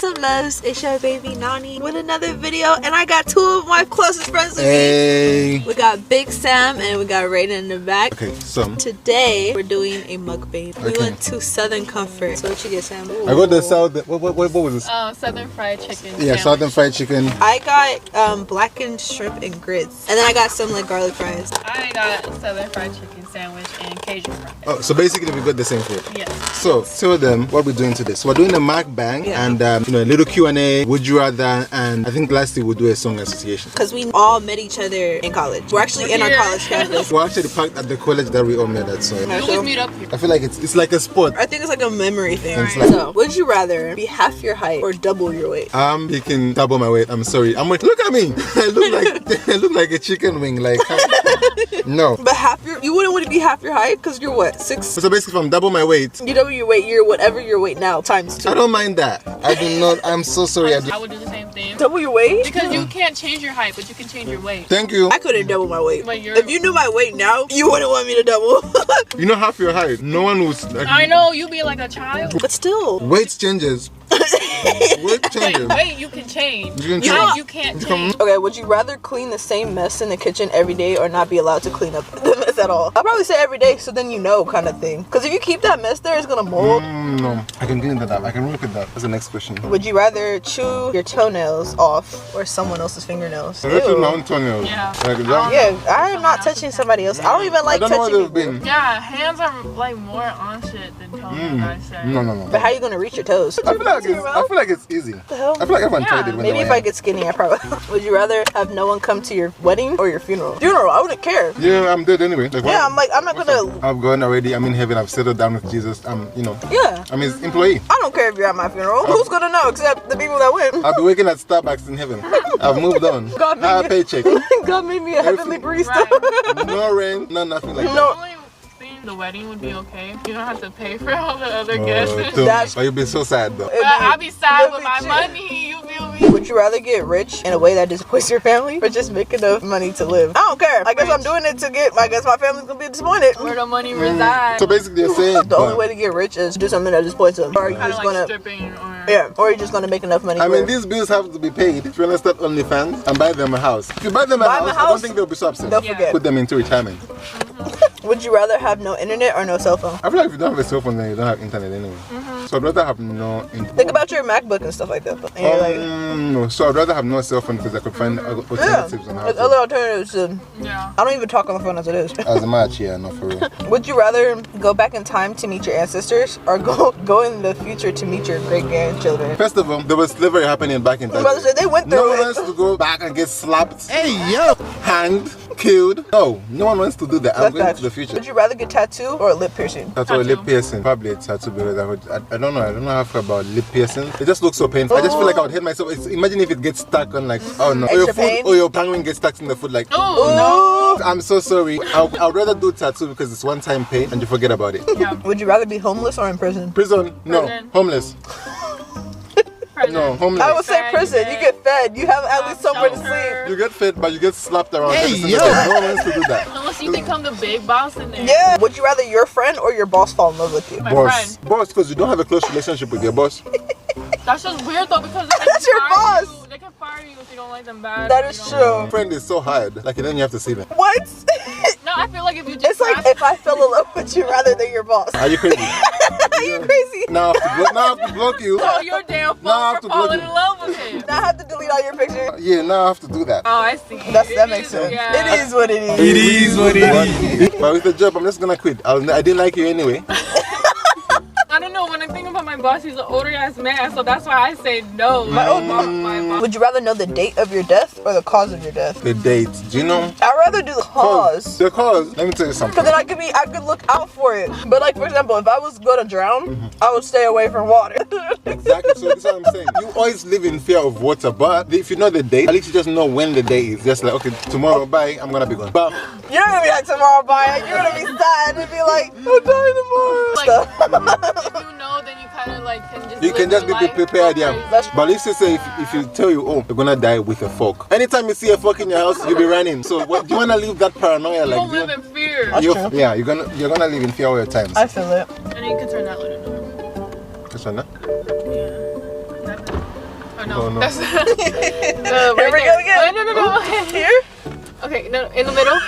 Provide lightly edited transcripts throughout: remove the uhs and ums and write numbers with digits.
up, loves? It's your baby Nani with another video, and I got two of my closest friends with me. We got Big Sam and we got Reina in the back. Okay, so today we're doing a mukbang. We went to Southern Comfort. So what you get, Sam? Ooh. I got the southern. What was this? Southern fried chicken. Yeah, sandwich. southern fried chicken. I got blackened shrimp and grits, and then I got some like garlic fries. I got southern fried chicken sandwich and Cajun fries. Oh, so basically we got the same food. Yes. So tell them what we're doing today. So we're doing a mukbang and you know, a little Q&A, would you rather, and I think lastly we'll do a song association. Because we all met each other in college. We're actually in our college campus. We're actually parked at the college that we all met at. So We always meet up here. I feel like it's like a sport. I think it's like a memory thing. It's like- So, would you rather be half your height or double your weight? I'm picking double my weight. I'm sorry. I'm like, look at me. I look like a chicken wing. Like no. But you wouldn't want to be half your height because you're what, 6? So basically, if I'm double my weight, You double your weight, you're whatever your weight now times 2. I don't mind that. I do not. I'm so sorry. I would do the same thing. Double your weight? Because you can't change your height, but you can change your weight. Thank you. I couldn't double my weight. But If you knew my weight now, you wouldn't want me to double. You know half your height. No one was. Like, I know, you be like a child. But still. weight changes. Weight changes. Wait, you can change. You can You change. you can't change. Okay, would you rather clean the same mess in the kitchen every day or not be allowed to clean up the mess at all? I'll probably say every day, so then you know, kind of thing. Because if you keep that mess there, it's gonna mold. No, I can clean that up. I can work with that. That's the next question. Would you rather chew your toenails off or someone else's fingernails? I reckon Ew. my own toenails. Yeah. Like that. Yeah, I am not touching somebody else. I don't even I like don't know where touching they've people. been. Yeah, hands are like more on shit than toenails, I say. No. But how are you gonna reach your toes? I feel like it's easy. the hell? I feel like I haven't tried it. when Maybe I if I am. get skinny, I probably would. You rather have no one come to your wedding or your funeral? Funeral, I wouldn't care. Yeah, I'm dead anyway. Like, Yeah, I'm like, I'm not gonna. I've gone already. I'm in heaven. I've settled down with Jesus. You know, Yeah, I'm his employee. I don't care if you're at my funeral. Who's gonna know except the people that went? I'll be working at Starbucks in heaven. I've moved on. God Higher made me, paycheck. God made me a heavenly barista. Right. No rent. No nothing like No. The only thing, the wedding would be okay. You don't have to pay for all the other that. guests. That's- But you'll be so sad though. But I'll be sad with Really my shit. money, you feel me? Would you rather get rich in a way that disappoints your family or just make enough money to live? I don't care. I guess I'm doing it to get, I guess my family's gonna be disappointed. Where the money resides. So basically, you're saying The only way to get rich is to do something that disappoints them. Or are you Kind just of like gonna, stripping or... yeah, or are you just gonna make enough money I for mean, it? these bills have to be paid. If you want to start OnlyFans and buy them a house. If you buy them a Buy them house, a I don't house, think they'll be so upset. Don't Yeah. forget. Put them into retirement. Would you rather have no internet or no cell phone? I feel like if you don't have a cell phone, then you don't have internet anyway. So I'd rather have no internet. Think about your MacBook and stuff like that. And you're like, No, so I'd rather have no cell phone because I could find alternatives on how there's to. other alternatives to. Yeah. I don't even talk on the phone as it is. As a match, yeah, not for real. Would you rather go back in time to meet your ancestors or go in the future to meet your great grandchildren? First of all, there was slavery happening back in I was that about to say, they went through No one it. wants to go back and get slapped. Hey, yo! Hanged, killed. No one wants to do that. I'm That's going facts. to the future. Would you rather get tattoo or a lip piercing? Tattoo or lip piercing? Probably a tattoo because I don't know. I don't know how I feel about lip piercing. It just looks so painful. I just feel like I would hate myself. Imagine if it gets stuck on like, oh no. Or your Extra food pain? or your tongue gets stuck in the food like. Oh, Ooh. I'm so sorry. I'd rather do tattoo because it's one time pain and you forget about it. no. Yeah. Would you rather be homeless or in prison? Prison? No. Prison. Homeless? No. Homeless. I would say Fed, prison. You get fed. You have at least somewhere to shelter. sleep. You get fed, but you get slapped around. Hey, yo! No one wants to do that. Unless you become the big boss in there. Yeah. Would you rather your friend or your boss fall in love with you? My Boss, friend. boss, because you don't have a close relationship with your boss. That's just weird though because they That's can your fire boss. you. They can fire you if you don't like them bad. That or is you don't- true. Friend is so hard, like then you have to see them. What? No, I feel like if you just It's like ask- if I fell in love with you rather than your boss. Are you crazy? Are you crazy? Now I have to block you. Oh, you're damn No, I have fool to for block falling you. in love with him. Now I have to delete all your pictures. Yeah, now I have to do that. Oh, I see. That makes sense. Yeah. It is what it is. It is what it is. But with the job, I'm just gonna quit. I didn't like you anyway. I don't know. When I think about my boss, he's an older ass man, so that's why I say no. My old boss, my boss. Would you rather know the date of your death or the cause of your death? The date. Do you know? I'd rather do the cause. The cause. Let me tell you something. Because then I could look out for it. But like for example, if I was going to drown, I would stay away from water. Exactly. So that's what I'm saying. You always live in fear of water, but if you know the date, at least you just know when the day is. Just like, okay, tomorrow, bye, I'm gonna be gone. But You're not gonna be like tomorrow, bye. You're gonna be sad and be like, I'm dying tomorrow. Like, if you know, then you kind of like can just. you can live just your be life prepared, crazy. yeah. But let's just say if you tell you, oh, you're gonna die with a fork. Anytime you see a fork in your house, you'll be running. So what, do you wanna leave that paranoia? You Like, don't live in fear. That's true. yeah, you're gonna live in fear all your times. I feel it. And you can turn that light on. This one, huh? Yeah. Oh no. Oh, no. That's Here right we there. go again. No. Here? Okay, no, in the middle.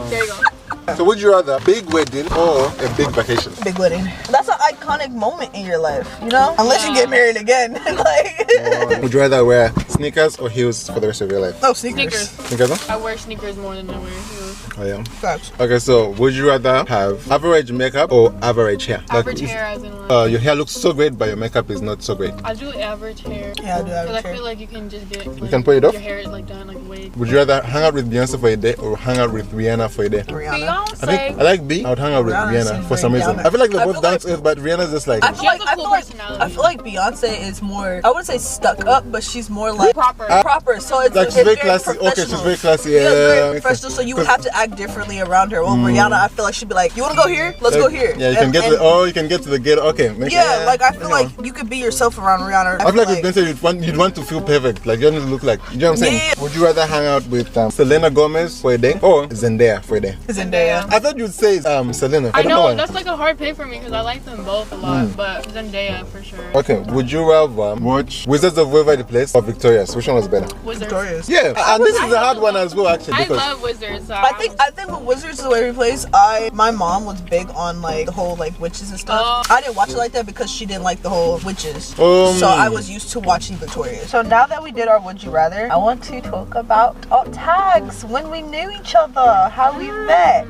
There you go. So would you rather big wedding or a big vacation? Big wedding. That's an iconic moment in your life, you know? Unless you get married again. Like. Would you rather wear sneakers or heels for the rest of your life? Oh, sneakers. Sneakers? Huh? I wear sneakers more than I wear heels. Oh yeah. Facts. Okay, so would you rather have average makeup or average hair? Average hair as in like. Your hair looks so great, but your makeup is not so great. I do average hair. Yeah, I do Because average I hair. feel like you can just get. Like, You can put it off? Your hair like done like wig. Would you rather hang out with Beyonce for a day or hang out with Rihanna for a day? Rihanna. Beyonce. I like B. I would hang out with Rihanna Rihanna seems for some very reason. down I feel like they're I both feel down like- to earth, but Rihanna's just like. I feel She has like a I cool feel like personality. I feel like Beyonce is more. I wouldn't say stuck up, but she's more like Proper. proper. So it's Like it's she's very classy. Okay, she's professional. very classy. Yeah, very makes professional. sense. So you would have to act differently around her. Well, Rihanna, I feel like she'd be like, "You want to go here? Let's go here." Yeah, you can get to. Oh, you can get to the gate. Okay. Yeah, like I feel like you could be yourself around Rihanna. I feel like with Beyonce, you'd want to feel perfect. Like you don't look like. You know what I'm saying? Yeah. Would you rather hang out with Selena Gomez for a day or Zendaya for a day? Zendaya. I thought you'd say Selena. I don't know why. that's like a hard pick for me because I like them both a lot, but Zendaya for sure. Okay, would you rather watch Wizards of Waverly Place or Victorious? Which one was better? Wizards. Victorious. Yeah, and this is a hard one as well, actually. I Because love Wizards. So I think with Wizards of Waverly Place, my mom was big on like the whole like witches and stuff. I didn't watch it like that because she didn't like the whole witches. So I was used to watching Victorious. So now that we did our Would You Rather, I want to talk about our tags, when we knew each other, how we met.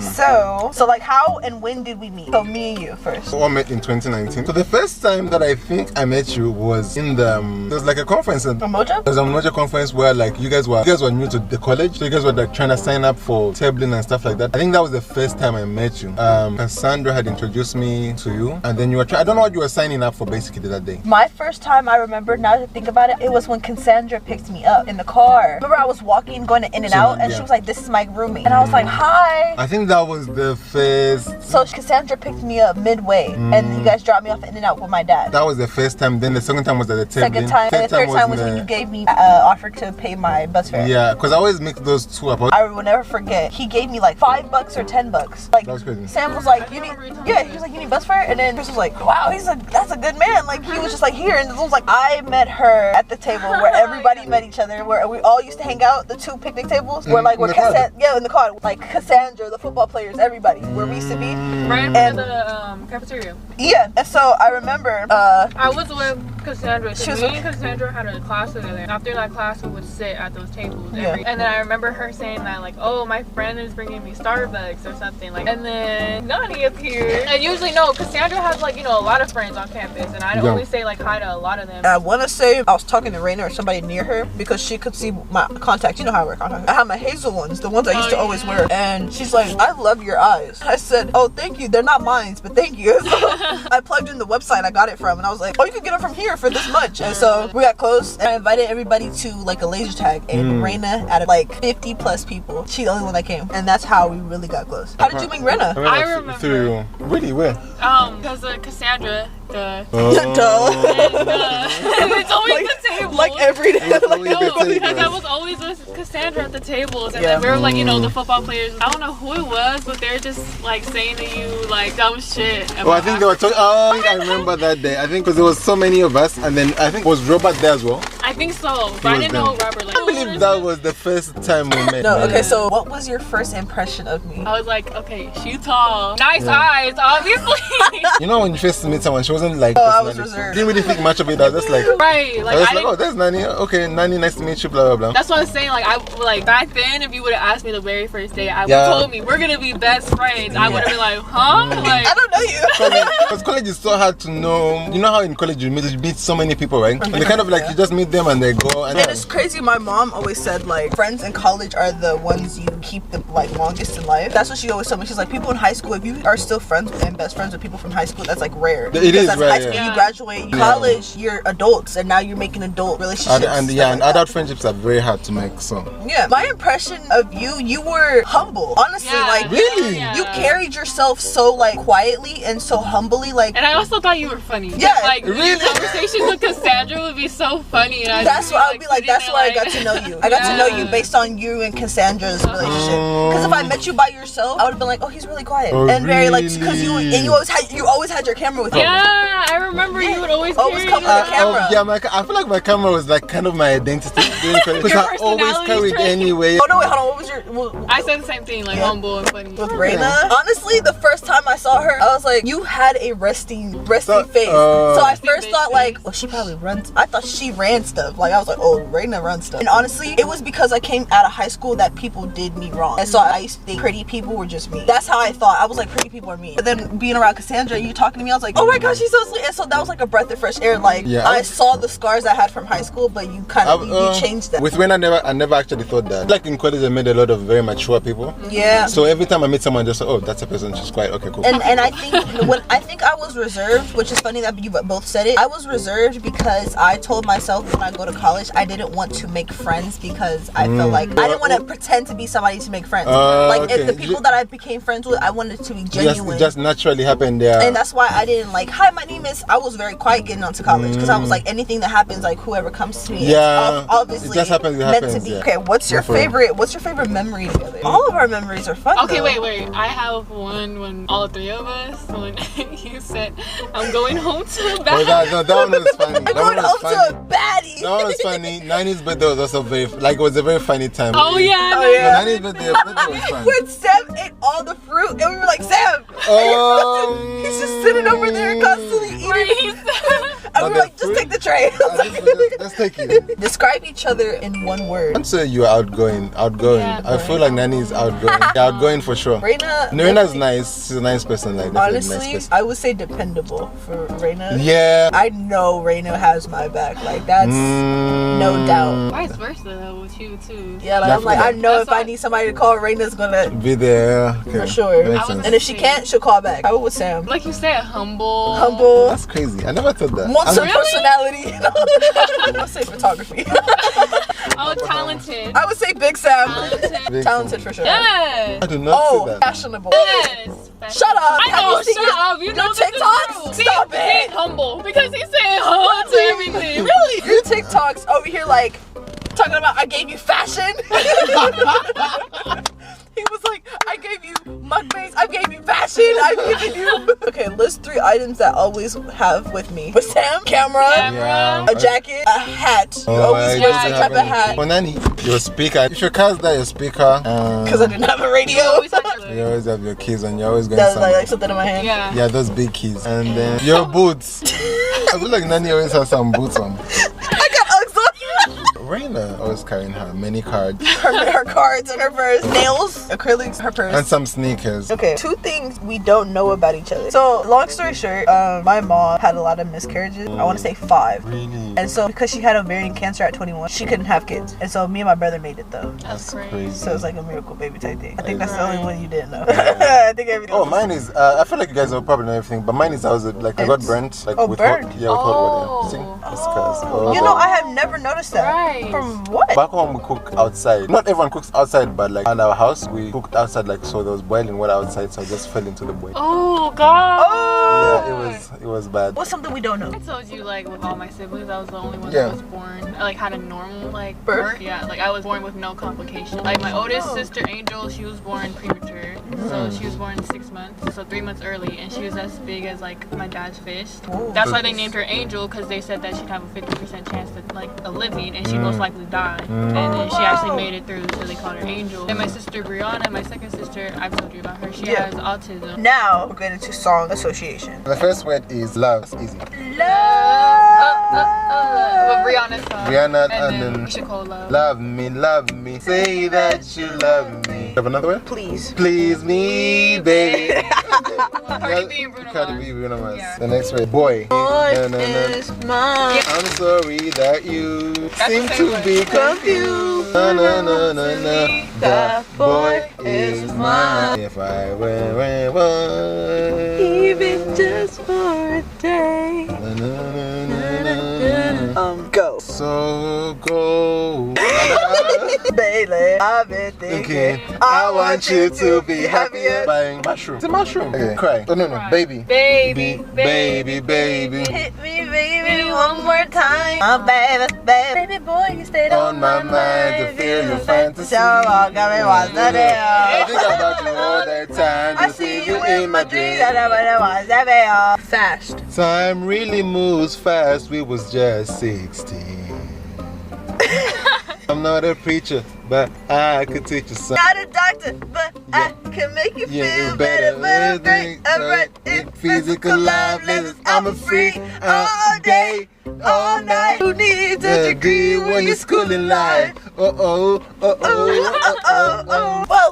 So like how and when did we meet? So me and you first. we all met in 2019. So the first time that I think I met you was in the there was like a conference. A Mojo? There's a Mojo conference where like you guys were new to the college, so you guys were like trying to sign up for tabling and stuff like that. I think that was the first time I met you. Cassandra had introduced me to you, and then you were I don't know what you were signing up for basically that day. My first time I remember, now that I think about it, it was when Cassandra picked me up in the car. Remember I was walking, going to In and Out, and she was like, "This is my roommate," and I was like, "Hi." I think that was the first. So Cassandra picked me up midway, and you guys dropped me off at In and Out with my dad. That was the first time. Then the second time was at the tabling. Second time, and the third time was when you gave me offered to pay my bus fare. Yeah, because I always mix those two up. I will never forget. He gave me like $5 or $10. Like That was crazy. Sam was like, "You need," yeah, he was like, "You need bus fare," and then Chris was like, "Wow, that's a good man." Like he was just like here, and it was like I met her at the table where everybody met each other, where we all used to hang out, the two picnic tables, where like in the quad. in the car, like Cassandra, the football players, everybody, where we used to be. right in And- front of the cafeteria. Yeah, and so I remember, I was with Cassandra. She So was me with- and Cassandra had a class together. After that class, we would sit at those tables. Yeah. And then I remember her saying that, like, "Oh, my friend is bringing me Starbucks or something." Like, and then Nani appeared. And usually, no, Cassandra has like a lot of friends on campus, and I Yeah. always say like hi to a lot of them. I want to say I was talking to Raina or somebody near her because she could see my contacts. You know how I wear contacts. I have my hazel ones, the ones I used to always wear. And she's like, "I love your eyes." I said, "Oh, thank you. They're not mine, but thank you." So I plugged in the website I got it from, and I was like, "Oh, you can get them from here for this much." And so we got close, and I invited everybody to like a laser tag. And Raina, out of like 50 plus people, she's the only one that came, and that's how we really got close. How did you meet Raina? I remember. Through really where? Because Cassandra, Duh. it's always the table. Like every day. Always Like, the No, table. because I was always with Cassandra at the tables, and Yeah. then we were like, the football players. I don't know who it was, but they're just like saying to you like dumb shit. Oh, I think they were talking. Oh, I remember that day. I think because there was so many of us, and then I think was Robert there as well. I think so, but I was didn't them. know Robert. Like, I believe that was the first time we met. No, man. okay, so what was your first impression of me? I was like, okay, she's tall, nice eyes, obviously. You know when you first meet someone, she wasn't like. Oh, I was personality. reserved. Didn't really think much of it. I was just like. Right, I like was I like, oh, didn't. there's Nani. Okay, Nani, nice to meet you. Blah blah blah. That's what I'm saying. Like back then, if you would have asked me the very first day, I would Yeah. have told me we're gonna be best friends. I would have been like, huh? Like, I don't know you. Because college is so hard to know. You know how in college you meet so many people, right? And they kind of like you just meet them and they go. And And it's crazy. My mom always said like friends in college are the ones you keep the like longest in life. That's what she always told me. She's like, people in high school, if you are still friends and best friends with people from high school, that's like rare. It is Because that's rare, high school, yeah. you graduate. College, you're adults, and now you're making adult relationships. and stuff like that. adult friendships are very hard to make. So Yeah, my impression of you were humble. Honestly, yeah, like Really? yeah. you carried yourself so like quietly and so humbly. Like And I also thought you were funny. Yeah, like really? your conversations with Cassandra would be so funny. And that's why I would be like, that's why I got to know you. I got to know you Yeah. based on you and Cassandra's relationship. conversation. Because if I met you by yourself, I would have been like, oh, he's really quiet and very like, because you always had your camera with you. Yeah, I remember you would always come with a camera. I feel like my camera was like kind of my identity because I always carried anyway. Oh no, wait, hold on. What was your? I said the same thing, like humble and funny. With Reina, honestly, the first time I saw her, I was like, you had a resting face. So I first thought like, well, she probably runs. I thought she ran stuff. Like I was like, oh, Reina runs stuff. And honestly, it was because I came out of high school that people did me wrong, and so I used to think pretty people were just me. That's how I thought. I was like, pretty people are me. But then being around Cassandra, you talking to me, I was like, oh my gosh, she's so sweet. And so that was like a breath of fresh air. Like I saw the scars I had from high school, but you kind of you changed them. With Reina, I never actually thought that. Like in college, I met a lot of very mature people. Yeah. So every time I meet someone, just oh, that's a person. She's quiet. Okay, cool. And I think I was reserved, which is funny that you both said it. I was reserved because I told myself when I go to college, I didn't want to make friends because I felt like I didn't want to pretend to be somebody to make friends. If the people that I became friends with, I wanted to be genuine. Just naturally happened there. And that's why I didn't like, hi, my name is. I was very quiet getting onto college because I was like, anything that happens, like whoever comes to me, obviously it just happens. Meant to be. Okay, what's your favorite memory together? All of our memories are fun. Okay, wait. I have one when all three of us, when you said, I'm going home to a baddie. No, that one was funny. I'm going home to a baddie. That one was funny. Nani's birthday was also it was a very funny time. Oh yeah. Nani's birthday was fun. When Sam ate all the fruit, and we were like, Sam, he's just sitting over there constantly eating. And we were like, just take the tray. Let's take it. Describe each other in one word. I'd say you're outgoing. Yeah, I feel like Nani is outgoing. Outgoing for sure. Reina's nice. She's a nice person. Like honestly, nice person. I would say dependable for Reina. Yeah. I know Reina has my back. Like that's no doubt. Vice versa though with you too. Yeah, like, I'm like, I know if I need somebody to call, Reina's gonna be there. Okay. For sure. And if she can't, she'll call back. I would with Sam. Like you said, humble. That's crazy. I never thought that. Wants some personality. I would say photography. Oh, talented. I would say Big Sam. Talented for sure. Yes. I do not see that. Fashionable. Yes. Shut up. I know, shut up. You know TikToks? Stop it. Humble. Because he's saying humble to everything. Really? Your TikToks over here like talking about I gave you fashion. He was like, I gave you mukbangs, I gave you fashion, I've given you. Okay, list 3 items that I always have with me. With Sam, camera, a jacket, a hat. You always wear some type of hat. Oh, Nani, your speaker. You should cast that your speaker. Because I didn't have a radio. You always have your keys and you're always going somewhere. Like something in my hand. Yeah, those big keys. And then your boots. I feel like Nani always has some boots on. I got Uggs on. Reina always carrying her many cards. Her cards and her purse. Nails, acrylics, her purse. And some sneakers. Okay, 2 things we don't know about each other. So, long story short, my mom had a lot of miscarriages. I want to say 5. Really? And so, because she had ovarian cancer at 21, she couldn't have kids. And so, me and my brother made it though. That's crazy. So, it's like a miracle baby type thing. I think that's the only one you didn't know. I think everything. Oh, mine is, I feel like you guys will probably know everything, but mine is, I got burnt. Like, with burnt? Hot, with hot water. See? You know, I have never noticed that. Right. From what? Back home, we cook outside. Not everyone cooks outside, but like, at our house, we cooked outside, like, so there was boiling water outside, so I just fell into the boil. Oh, God. Yeah, it was bad. What's something we don't know? I told you, like, with all my siblings, I was the only one that was born, like, had a normal, like, birth. Yeah, like, I was born with no complications. Like, my oldest sister, Angel, she was born premature. So she was born 6 months, so 3 months early, and she was as big as, like, my dad's fist. That's why they named her Angel, because they said that she'd have a 50% chance of living, and she'd most likely die. And then she actually made it through, so they called her Angel. And my sister, Brianna, my second sister, I've told you about her, she has autism. Now, we're going into song association. The first word is love. It's easy. With Rihanna's song. Rihanna and then Nicole Love. Love me, say that you love me. Have another word? Please. Please me, baby. Cardi B and Bruno Mars. Yeah. The next word, boy. Is mine. I'm sorry that you seem to be confused. That boy is mine. If I were one, even just for a day. Go. So go. Bailey, I've been thinking. I want you to be happier. Buying mushroom. It's a mushroom. Okay, cry. Oh no, Cry. baby. Baby, Baby. Hit me, baby, one more time. Oh, baby boy, you stayed On my mind to feel your fantasy. So got me was the I think about you all the time. I To see you in my dreams. Fast. Time really moves fast. We was just 16. I'm not a preacher, but I could teach you something. Not a doctor, but I can make you feel better. But I'm right in physical life. I'm a freak all day, all night. Who needs a degree when you're schooling life? Well,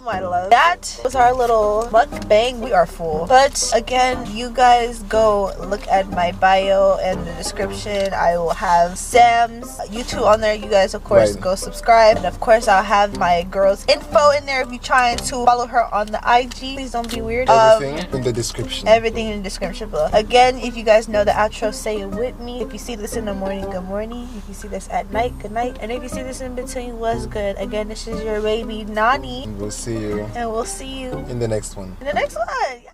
my love, that was our little mukbang. We are full. But again, you guys go look at my bio and the description. I will have Sam's YouTube on there. You guys, of course, go subscribe. And of course, I'll have my girl's info in there if you're trying to follow her on the IG. Please don't be weird. Everything in the description. Everything in the description below. Again, if you guys know the outro, say it with me. If you see this in the morning, good morning. If you see this at night, good night. And if you see this in between, what's good? Again, this is your baby Nani. We'll see you And we'll see you in the next one. in the next one.